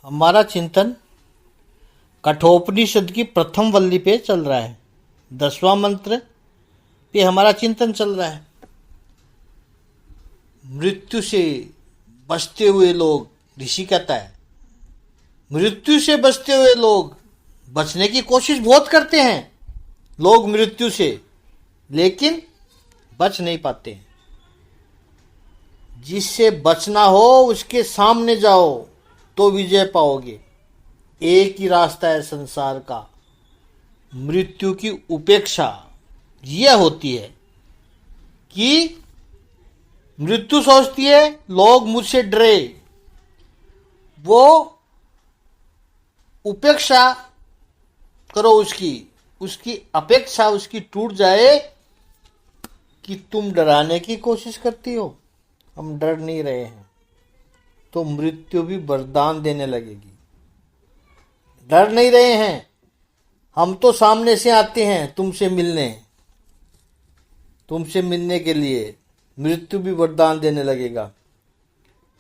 हमारा चिंतन कठोपनिषद की प्रथम वल्ली पे चल रहा है। 10वां मंत्र पे हमारा चिंतन चल रहा है। मृत्यु से बचते हुए लोग, ऋषि कहता है, मृत्यु से बचते हुए लोग बचने की कोशिश बहुत करते हैं लोग मृत्यु से, लेकिन बच नहीं पाते हैं। जिससे बचना हो उसके सामने जाओ तो विजय पाओगे। एक ही रास्ता है संसार का, मृत्यु की उपेक्षा। यह होती है कि मृत्यु सोचती है लोग मुझसे डरे, वो उपेक्षा करो उसकी अपेक्षा उसकी टूट जाए कि तुम डराने की कोशिश करती हो। हम डर नहीं रहे हैं तो मृत्यु भी वरदान देने लगेगी। डर नहीं रहे हैं, हम तो सामने से आते हैं तुमसे मिलने के लिए। मृत्यु भी वरदान देने लगेगा,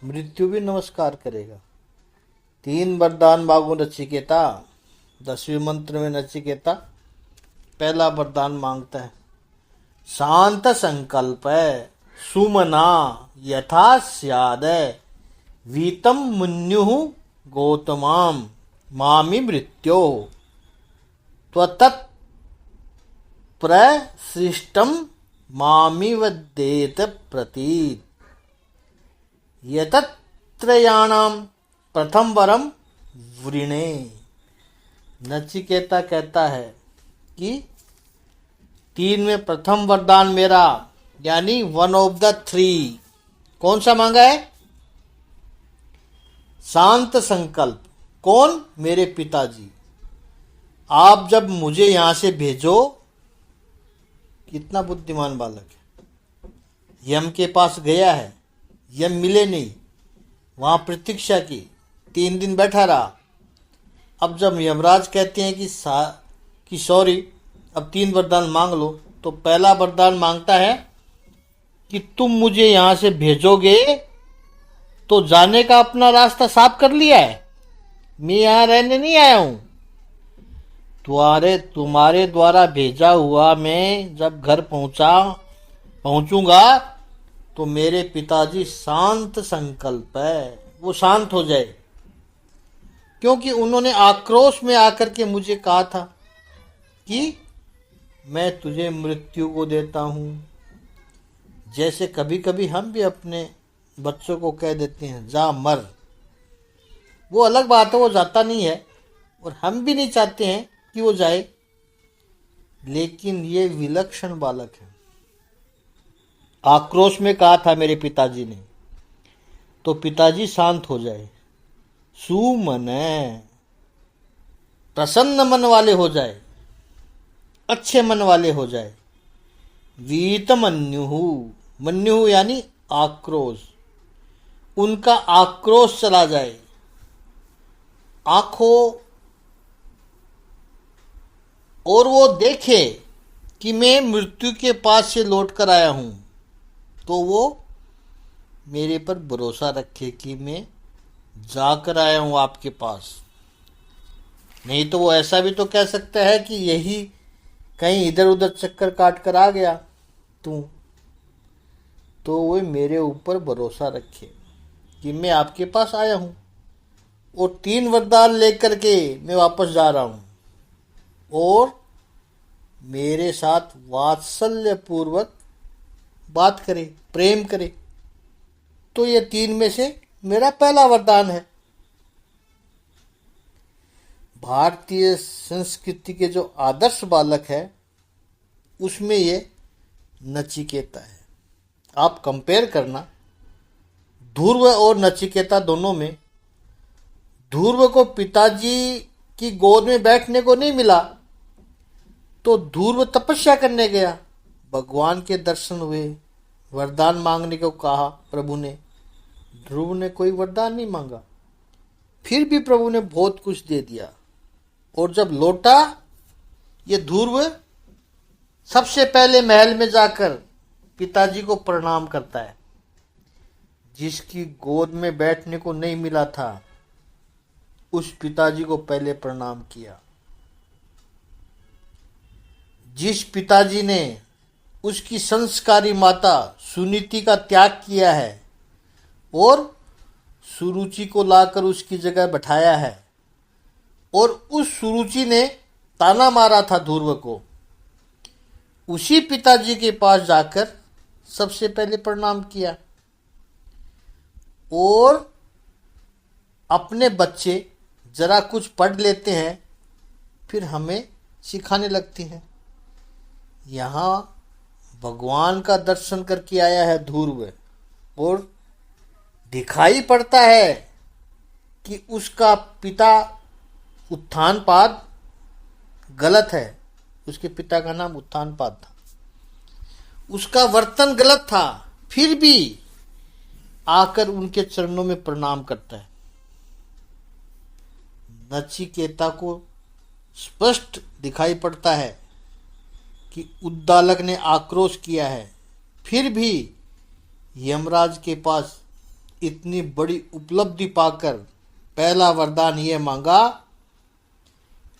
मृत्यु भी नमस्कार करेगा। 3 वरदान मांगो नचिकेता। 10वें मंत्र में नचिकेता पहला वरदान मांगता है, शांत संकल्प है सुमना यथा स्यादय वीतम मुन्यु गौतमाम मामी मृत्यो त्वतत् प्रसृष्टम मामी वदेत प्रतीत यतत्रयाणाम प्रथम वरम वृणे। नचिकेता कहता है कि 3 में प्रथम वरदान मेरा, यानी 1 ऑफ द 3 कौन सा मांगा है? शांत संकल्प। कौन? मेरे पिताजी। आप जब मुझे यहां से भेजो, कितना बुद्धिमान बालक है, यम के पास गया है, यम मिले नहीं, वहां प्रतीक्षा की, 3 दिन बैठा रहा। अब जब यमराज कहते हैं कि सॉरी अब 3 वरदान मांग लो, तो पहला वरदान मांगता है कि तुम मुझे यहां से भेजोगे तो जाने का अपना रास्ता साफ कर लिया है, मैं यहां रहने नहीं आया हूं। तुम्हारे द्वारा भेजा हुआ मैं जब घर पहुंचूंगा तो मेरे पिताजी शांत संकल्प है, वो शांत हो जाए, क्योंकि उन्होंने आक्रोश में आकर के मुझे कहा था कि मैं तुझे मृत्यु को देता हूं। जैसे कभी कभी हम भी अपने बच्चों को कह देते हैं जा मर, वो अलग बात है, वो जाता नहीं है और हम भी नहीं चाहते हैं कि वो जाए, लेकिन ये विलक्षण बालक है। आक्रोश में कहा था मेरे पिताजी ने, तो पिताजी शांत हो जाए, सुमन प्रसन्न मन वाले हो जाए, अच्छे मन वाले हो जाए। वीत मन्यु यानी आक्रोश, उनका आक्रोश चला जाए। आंखों और वो देखे कि मैं मृत्यु के पास से लौट कर आया हूं, तो वो मेरे पर भरोसा रखे कि मैं जाकर आया हूं आपके पास। नहीं तो वो ऐसा भी तो कह सकता है कि यही कहीं इधर उधर चक्कर काट कर आ गया तू, तो वो मेरे ऊपर भरोसा रखे कि मैं आपके पास आया हूं और 3 वरदान लेकर के मैं वापस जा रहा हूं, और मेरे साथ वात्सल्य पूर्वक बात करे, प्रेम करे। तो ये 3 में से मेरा पहला वरदान है। भारतीय संस्कृति के जो आदर्श बालक है उसमें ये नचिकेता है। आप कंपेयर करना ध्रुव और नचिकेता दोनों में। ध्रुव को पिताजी की गोद में बैठने को नहीं मिला तो ध्रुव तपस्या करने गया, भगवान के दर्शन हुए, वरदान मांगने को कहा प्रभु ने, ध्रुव ने कोई वरदान नहीं मांगा, फिर भी प्रभु ने बहुत कुछ दे दिया। और जब लौटा, ये ध्रुव सबसे पहले महल में जाकर पिताजी को प्रणाम करता है। जिसकी गोद में बैठने को नहीं मिला था, उस पिताजी को पहले प्रणाम किया। जिस पिताजी ने उसकी संस्कारी माता सुनीति का त्याग किया है और सुरुचि को लाकर उसकी जगह बैठाया है, और उस सुरुचि ने ताना मारा था ध्रुव को, उसी पिताजी के पास जाकर सबसे पहले प्रणाम किया। और अपने बच्चे जरा कुछ पढ़ लेते हैं फिर हमें सिखाने लगते हैं। यहाँ भगवान का दर्शन करके आया है ध्रुव, और दिखाई पड़ता है कि उसका पिता उत्थानपाद गलत है। उसके पिता का नाम उत्थानपाद था, उसका वर्तन गलत था, फिर भी आकर उनके चरणों में प्रणाम करता है। नचिकेता को स्पष्ट दिखाई पड़ता है कि उद्दालक ने आक्रोश किया है, फिर भी यमराज के पास इतनी बड़ी उपलब्धि पाकर पहला वरदान ये मांगा,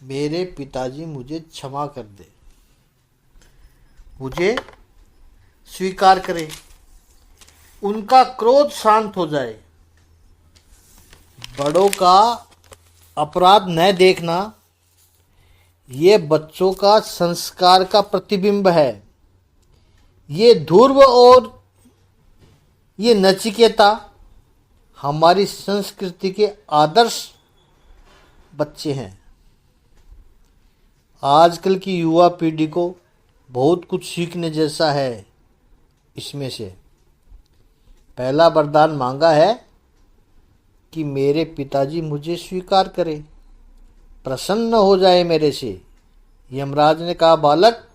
मेरे पिताजी मुझे क्षमा कर दे, मुझे स्वीकार करें, उनका क्रोध शांत हो जाए। बड़ों का अपराध न देखना ये बच्चों का संस्कार का प्रतिबिंब है। ये ध्रुव और ये नचिकेता हमारी संस्कृति के आदर्श बच्चे हैं। आजकल की युवा पीढ़ी को बहुत कुछ सीखने जैसा है इसमें से। पहला वरदान मांगा है कि मेरे पिताजी मुझे स्वीकार करें, प्रसन्न हो जाए मेरे से। यमराज ने कहा, बालक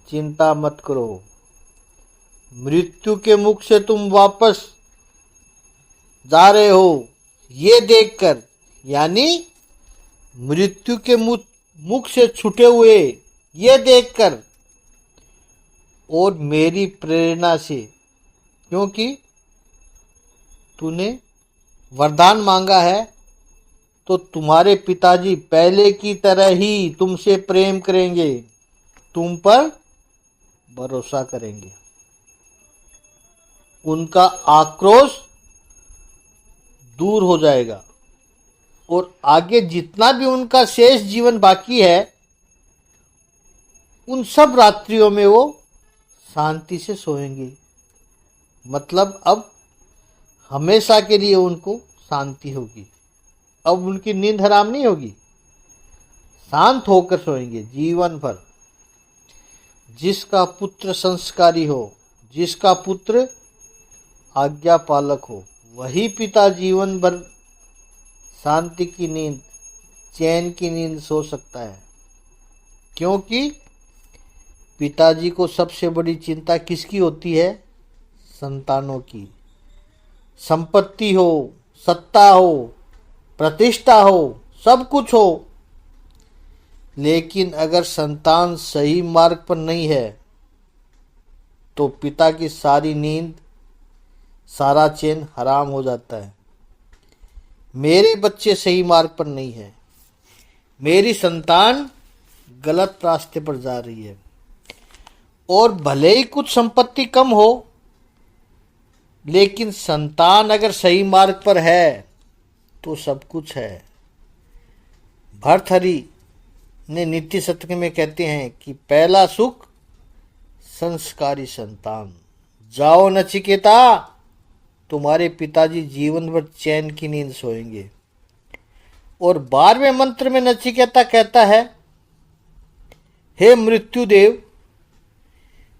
चिंता मत करो, मृत्यु के मुख से तुम वापस जा रहे हो ये देखकर, यानी मृत्यु के मुख से छूटे हुए ये देखकर, और मेरी प्रेरणा से, क्योंकि तूने वरदान मांगा है तो तुम्हारे पिताजी पहले की तरह ही तुमसे प्रेम करेंगे, तुम पर भरोसा करेंगे। उनका आक्रोश दूर हो जाएगा और आगे जितना भी उनका शेष जीवन बाकी है उन सब रात्रियों में वो शांति से सोएंगे। मतलब अब हमेशा के लिए उनको शांति होगी, अब उनकी नींद हराम नहीं होगी, शांत होकर सोएंगे जीवन भर। जिसका पुत्र संस्कारी हो, जिसका पुत्र आज्ञा पालक हो, वही पिता जीवन भर शांति की नींद, चैन की नींद सो सकता है। क्योंकि पिताजी को सबसे बड़ी चिंता किसकी होती है? संतानों की। संपत्ति हो, सत्ता हो, प्रतिष्ठा हो, सब कुछ हो, लेकिन अगर संतान सही मार्ग पर नहीं है तो पिता की सारी नींद, सारा चैन हराम हो जाता है। मेरे बच्चे सही मार्ग पर नहीं है, मेरी संतान गलत रास्ते पर जा रही है, और भले ही कुछ संपत्ति कम हो लेकिन संतान अगर सही मार्ग पर है तो सब कुछ है। भर्तहरि ने नीति शतक में कहते हैं कि पहला सुख संस्कारी संतान। जाओ नचिकेता, तुम्हारे पिताजी जीवन भर चैन की नींद सोएंगे। और 12वें मंत्र में नचिकेता कहता है, हे मृत्युदेव,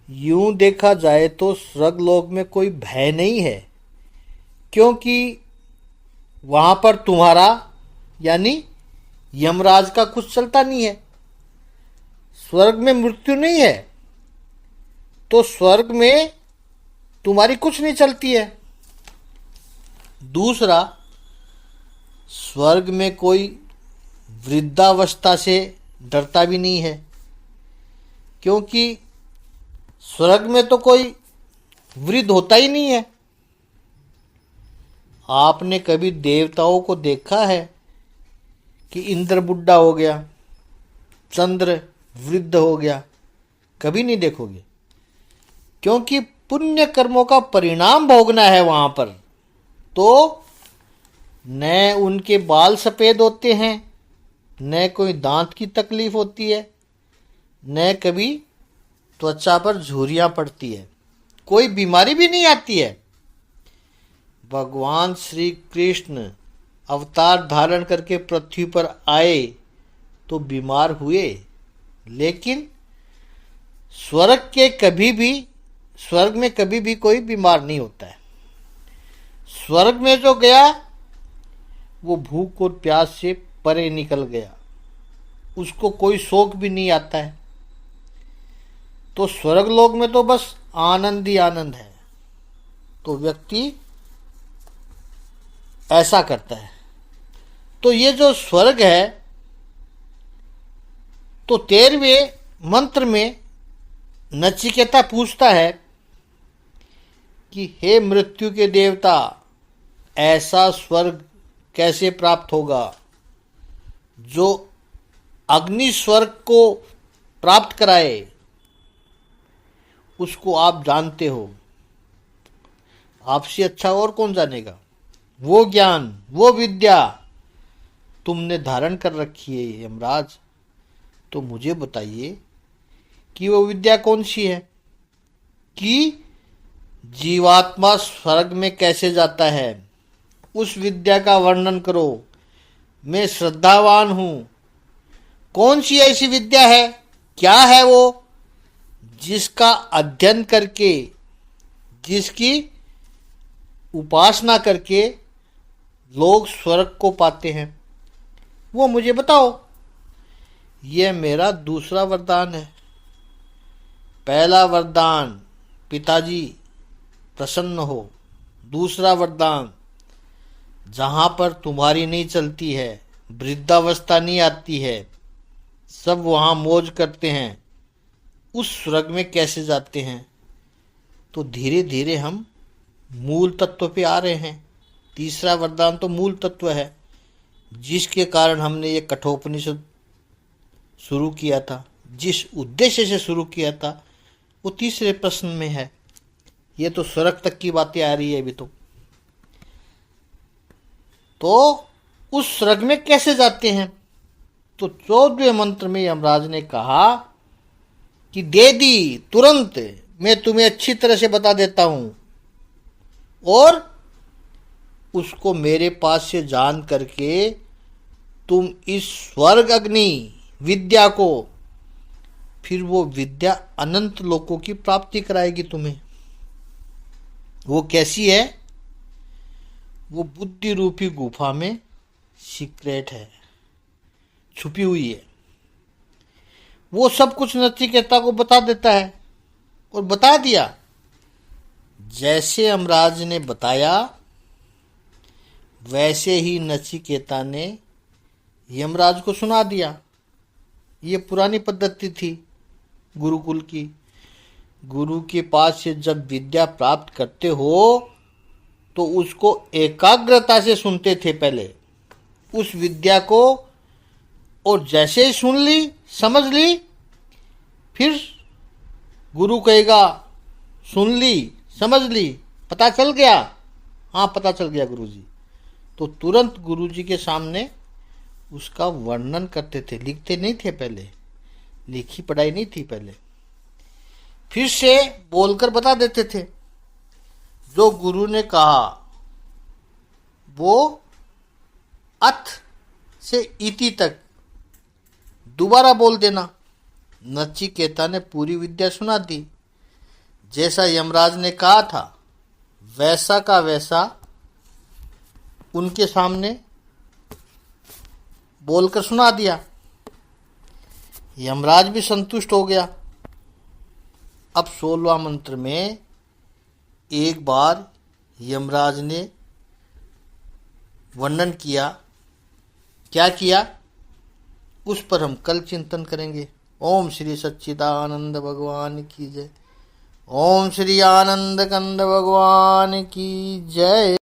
यूं देखा जाए तो स्वर्गलोक में कोई भय नहीं है, क्योंकि वहां पर तुम्हारा यानी यमराज का कुछ चलता नहीं है। स्वर्ग में मृत्यु नहीं है तो स्वर्ग में तुम्हारी कुछ नहीं चलती है। दूसरा, स्वर्ग में कोई वृद्धावस्था से डरता भी नहीं है, क्योंकि स्वर्ग में तो कोई वृद्ध होता ही नहीं है। आपने कभी देवताओं को देखा है कि इंद्र बुढ़ा हो गया, चंद्र वृद्ध हो गया, कभी नहीं देखोगे, क्योंकि पुण्य कर्मों का परिणाम भोगना है वहां पर। तो न उनके बाल सफेद होते हैं, न कोई दांत की तकलीफ होती है, न कभी त्वचा पर झुर्रियां पड़ती है, कोई बीमारी भी नहीं आती है। भगवान श्री कृष्ण अवतार धारण करके पृथ्वी पर आए तो बीमार हुए, लेकिन स्वर्ग में कभी भी कोई बीमार नहीं होता है। स्वर्ग में जो गया वो भूख और प्यास से परे निकल गया, उसको कोई शोक भी नहीं आता है। तो स्वर्ग लोक में तो बस आनंद ही आनंद है। तो व्यक्ति ऐसा करता है। तो ये जो स्वर्ग है, तो 13वें मंत्र में नचिकेता पूछता है कि हे मृत्यु के देवता, ऐसा स्वर्ग कैसे प्राप्त होगा जो अग्नि स्वर्ग को प्राप्त कराए? उसको आप जानते हो, आपसे अच्छा और कौन जानेगा? वो ज्ञान, वो विद्या तुमने धारण कर रखी है यमराज। तो मुझे बताइए कि वो विद्या कौन सी है, कि जीवात्मा स्वर्ग में कैसे जाता है, उस विद्या का वर्णन करो। मैं श्रद्धावान हूं। कौन सी ऐसी विद्या है, क्या है वो, जिसका अध्ययन करके, जिसकी उपासना करके लोग स्वर्ग को पाते हैं, वो मुझे बताओ। यह मेरा दूसरा वरदान है। पहला वरदान, पिताजी प्रसन्न हो। दूसरा वरदान, जहां पर तुम्हारी नहीं चलती है, वृद्धावस्था नहीं आती है, सब वहां मौज करते हैं, उस स्वर्ग में कैसे जाते हैं? तो धीरे धीरे हम मूल तत्व पे आ रहे हैं। तीसरा वरदान तो मूल तत्व है, जिसके कारण हमने ये कठोपनिषद शुरू किया था, जिस उद्देश्य से शुरू किया था, वो तीसरे प्रश्न में है। ये तो स्वर्ग तक की बातें आ रही है अभी तो उस स्वर्ग में कैसे जाते हैं? तो 14वें मंत्र में यमराज ने कहा कि दे दी, तुरंत मैं तुम्हें अच्छी तरह से बता देता हूं, और उसको मेरे पास से जान करके तुम इस स्वर्ग अग्नि विद्या को, फिर वो विद्या अनंत लोकों की प्राप्ति कराएगी तुम्हें। वो कैसी है? वो बुद्धि रूपी गुफा में सीक्रेट है, छुपी हुई है। वो सब कुछ नचिकेता को बता देता है, और बता दिया। जैसे यमराज ने बताया, वैसे ही नचिकेता ने यमराज को सुना दिया। ये पुरानी पद्धति थी गुरुकुल की। गुरु के पास से जब विद्या प्राप्त करते हो तो उसको एकाग्रता से सुनते थे पहले उस विद्या को, और जैसे ही सुन ली, समझ ली, फिर गुरु कहेगा सुन ली, समझ ली, पता चल गया? हाँ, पता चल गया गुरुजी। तो तुरंत गुरुजी के सामने उसका वर्णन करते थे। लिखते नहीं थे पहले, लिखी पढ़ाई नहीं थी पहले, फिर से बोलकर बता देते थे। जो गुरु ने कहा वो अथ से इति तक दोबारा बोल देना। नचिकेता ने पूरी विद्या सुना दी। जैसा यमराज ने कहा था वैसा का वैसा उनके सामने बोलकर सुना दिया। यमराज भी संतुष्ट हो गया। अब 16वां मंत्र में एक बार यमराज ने वर्णन किया। क्या किया, उस पर हम कल चिंतन करेंगे। ओम श्री सच्चिदानंद भगवान की जय। ओम श्री आनंद कंद भगवान की जय।